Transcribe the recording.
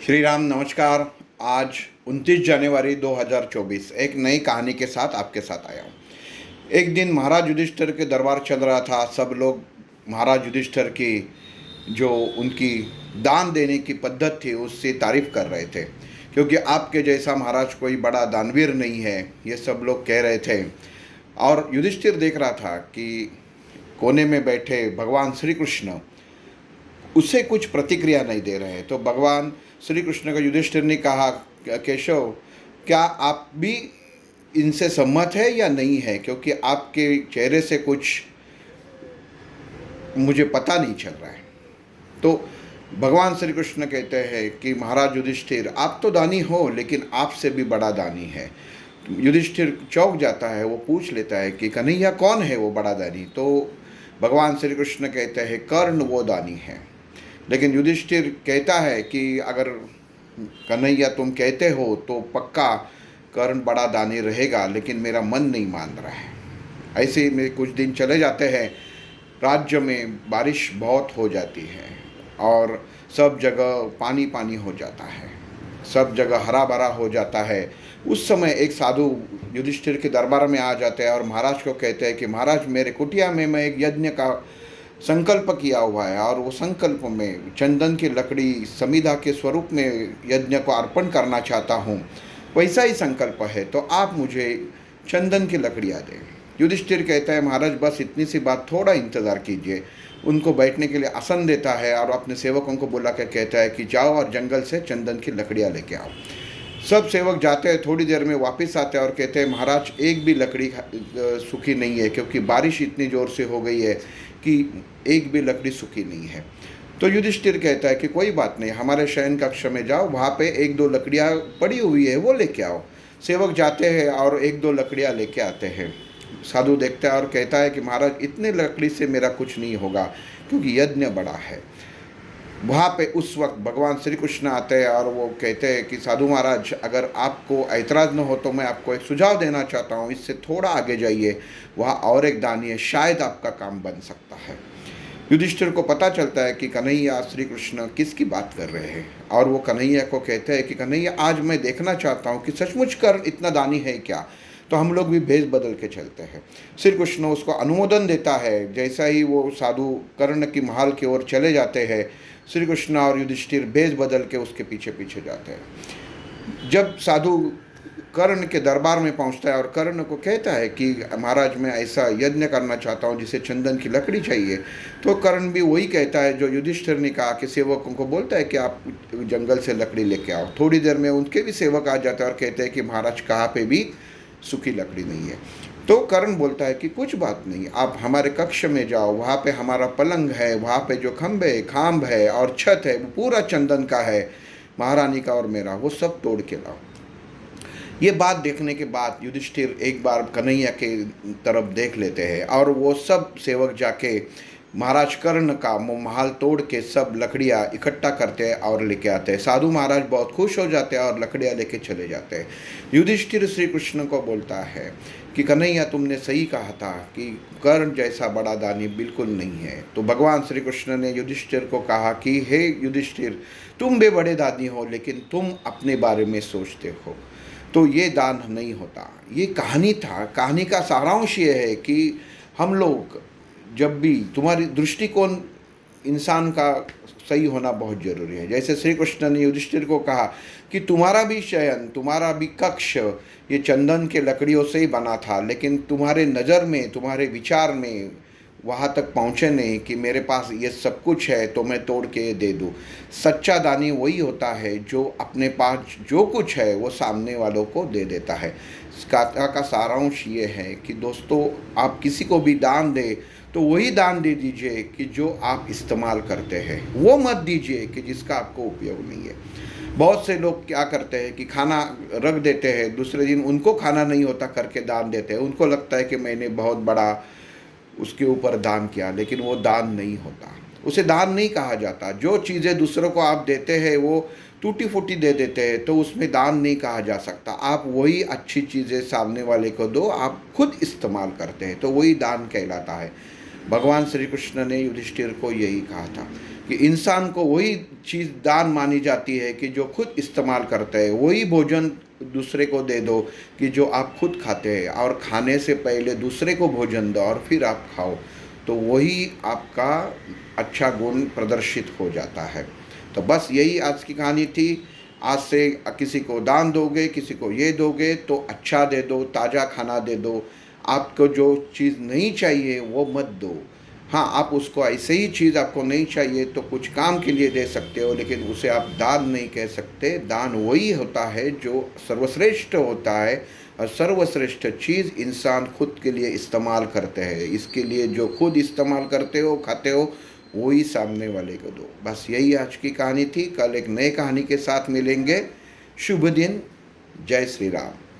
श्री राम नमस्कार। आज 29 जनवरी 2024 एक नई कहानी के साथ आपके साथ आया हूँ। एक दिन महाराज युधिष्ठिर के दरबार चल रहा था। सब लोग महाराज युधिष्ठिर की जो उनकी दान देने की पद्धत थी उससे तारीफ कर रहे थे, क्योंकि आपके जैसा महाराज कोई बड़ा दानवीर नहीं है, ये सब लोग कह रहे थे। और युधिष्ठिर देख रहा था कि कोने में बैठे भगवान श्री कृष्ण उसे कुछ प्रतिक्रिया नहीं दे रहे हैं। तो भगवान श्री कृष्ण का युधिष्ठिर ने कहा, केशव, क्या आप भी इनसे सम्मत है या नहीं है, क्योंकि आपके चेहरे से कुछ मुझे पता नहीं चल रहा है। तो भगवान श्री कृष्ण कहते हैं कि महाराज युधिष्ठिर, आप तो दानी हो, लेकिन आपसे भी बड़ा दानी है। युधिष्ठिर चौंक जाता है, वो पूछ लेता है कि कन्हैया कौन है वो बड़ा दानी। तो भगवान श्री कृष्ण कहते हैं, कर्ण वो दानी है। लेकिन युधिष्ठिर कहता है कि अगर कन्हैया तुम कहते हो तो पक्का कर्ण बड़ा दानी रहेगा, लेकिन मेरा मन नहीं मान रहा है। ऐसे में कुछ दिन चले जाते हैं। राज्य में बारिश बहुत हो जाती है और सब जगह पानी पानी हो जाता है, सब जगह हरा भरा हो जाता है। उस समय एक साधु युधिष्ठिर के दरबार में आ जाते हैं और महाराज को कहते हैं कि महाराज, मेरे कुटिया में मैं एक यज्ञ का संकल्प किया हुआ है और वो संकल्प में चंदन की लकड़ी समिधा के स्वरूप में यज्ञ को अर्पण करना चाहता हूँ। वैसा ही संकल्प है, तो आप मुझे चंदन की लकड़ियाँ दें। युधिष्ठिर कहता है, महाराज बस इतनी सी बात, थोड़ा इंतज़ार कीजिए। उनको बैठने के लिए आसन देता है और अपने सेवकों को बुला कर कहता है कि जाओ और जंगल से चंदन की लकड़ियाँ लेके आओ। सब सेवक जाते हैं, थोड़ी देर में वापस आते हैं और कहते हैं, महाराज एक भी लकड़ी सूखी नहीं है, क्योंकि बारिश इतनी ज़ोर से हो गई है कि एक भी लकड़ी सूखी नहीं है। तो युधिष्ठिर कहता है कि कोई बात नहीं, हमारे शयन कक्ष में जाओ, वहाँ पे एक दो लकड़ियाँ पड़ी हुई है, वो लेके आओ। सेवक जाते हैं और एक दो लकड़ियाँ लेके आते हैं। साधु देखता है और कहता है कि महाराज इतने लकड़ी से मेरा कुछ नहीं होगा, क्योंकि यज्ञ बड़ा है। वहाँ पे उस वक्त भगवान श्री कृष्ण आते हैं और वो कहते हैं कि साधु महाराज, अगर आपको ऐतराज़ न हो तो मैं आपको एक सुझाव देना चाहता हूँ, इससे थोड़ा आगे जाइए, वहाँ और एक दानी है, शायद आपका काम बन सकता है। युधिष्ठिर को पता चलता है कि कन्हैया श्री कृष्ण किसकी बात कर रहे हैं और वो कन्हैया को कहते हैं कि कन्हैया, आज मैं देखना चाहता हूँ कि सचमुच कर्ण इतना दानी है क्या। तो हम लोग भी भेष बदल के चलते हैं। श्री कृष्ण उसको अनुमोदन देता है। जैसा ही वो साधु कर्ण की महल की ओर चले जाते हैं, श्री कृष्ण और युधिष्ठिर भेष बदल के उसके पीछे पीछे जाते हैं। जब साधु कर्ण के दरबार में पहुंचता है और कर्ण को कहता है कि महाराज, मैं ऐसा यज्ञ करना चाहता हूं जिसे चंदन की लकड़ी चाहिए, तो कर्ण भी वही कहता है जो युधिष्ठिर ने कहा, कि सेवकों को बोलता है कि आप जंगल से लकड़ी लेके आओ। थोड़ी देर में उनके भी सेवक आ जाते हैं और कहते हैं कि महाराज कहाँ पे भी सूखी लकड़ी नहीं है। तो कर्ण बोलता है कि कुछ बात नहीं, आप हमारे कक्ष में जाओ, वहाँ पे हमारा पलंग है, वहाँ पे जो खंभे खाम्ब है और छत है वो पूरा चंदन का है, महारानी का और मेरा, वो सब तोड़ के लाओ। ये बात देखने के बाद युधिष्ठिर एक बार कन्हैया के तरफ देख लेते हैं और वो सब सेवक जाके महाराज कर्ण का महल तोड़ के सब लकड़ियाँ इकट्ठा करते हैं और लेके आते हैं। साधु महाराज बहुत खुश हो जाते हैं और लकड़ियाँ लेके चले जाते हैं। युधिष्ठिर श्री कृष्ण को बोलता है कि कन्हैया, तुमने सही कहा था कि कर्ण जैसा बड़ा दानी बिल्कुल नहीं है। तो भगवान श्री कृष्ण ने युधिष्ठिर को कहा कि हे युधिष्ठिर, तुम भी बड़े दानी हो, लेकिन तुम अपने बारे में सोचते हो, तो ये दान नहीं होता। ये कहानी था। कहानी का सारांश ये है कि हम लोग जब भी, तुम्हारी दृष्टिकोण इंसान का सही होना बहुत ज़रूरी है। जैसे श्री कृष्ण ने युधिष्ठिर को कहा कि तुम्हारा भी शयन, तुम्हारा भी कक्ष ये चंदन के लकड़ियों से ही बना था, लेकिन तुम्हारे नज़र में, तुम्हारे विचार में वहाँ तक पहुँचे नहीं कि मेरे पास ये सब कुछ है तो मैं तोड़ के दे दूँ। सच्चा दानी वही होता है जो अपने पास जो कुछ है वो सामने वालों को दे देता है। इस कथा का सारांश ये है कि दोस्तों, आप किसी को भी दान दें तो वही दान दे दीजिए कि जो आप इस्तेमाल करते हैं, वो मत दीजिए कि जिसका आपको उपयोग नहीं है। बहुत से लोग क्या करते हैं कि खाना रख देते हैं, दूसरे दिन उनको खाना नहीं होता करके दान देते हैं। उनको लगता है कि मैंने बहुत बड़ा उसके ऊपर दान किया, लेकिन वो दान नहीं होता, उसे दान नहीं कहा जाता। जो चीज़ें दूसरों को आप देते हैं वो टूटी फूटी दे देते हैं, तो उसमें दान नहीं कहा जा सकता। आप वही अच्छी चीज़ें सामने वाले को दो, आप खुद इस्तेमाल करते हैं, तो वही दान कहलाता है। भगवान श्री कृष्ण ने युधिष्ठिर को यही कहा था। कि इंसान को वही चीज़ दान मानी जाती है कि जो खुद इस्तेमाल करते हैं, वही भोजन दूसरे को दे दो कि जो आप खुद खाते हैं, और खाने से पहले दूसरे को भोजन दो और फिर आप खाओ, तो वही आपका अच्छा गुण प्रदर्शित हो जाता है। तो बस यही आज की कहानी थी। आज से किसी को दान दोगे, किसी को ये दोगे तो अच्छा दे दो, ताज़ा खाना दे दो। आपको जो चीज़ नहीं चाहिए वो मत दो। हाँ, आप उसको ऐसे ही चीज़ आपको नहीं चाहिए तो कुछ काम के लिए दे सकते हो, लेकिन उसे आप दान नहीं कह सकते। दान वही होता है जो सर्वश्रेष्ठ होता है, और सर्वश्रेष्ठ चीज़ इंसान खुद के लिए इस्तेमाल करते हैं। इसके लिए जो खुद इस्तेमाल करते हो, खाते हो, वही सामने वाले को दो। बस यही आज की कहानी थी। कल एक नए कहानी के साथ मिलेंगे। शुभ दिन। जय श्री राम।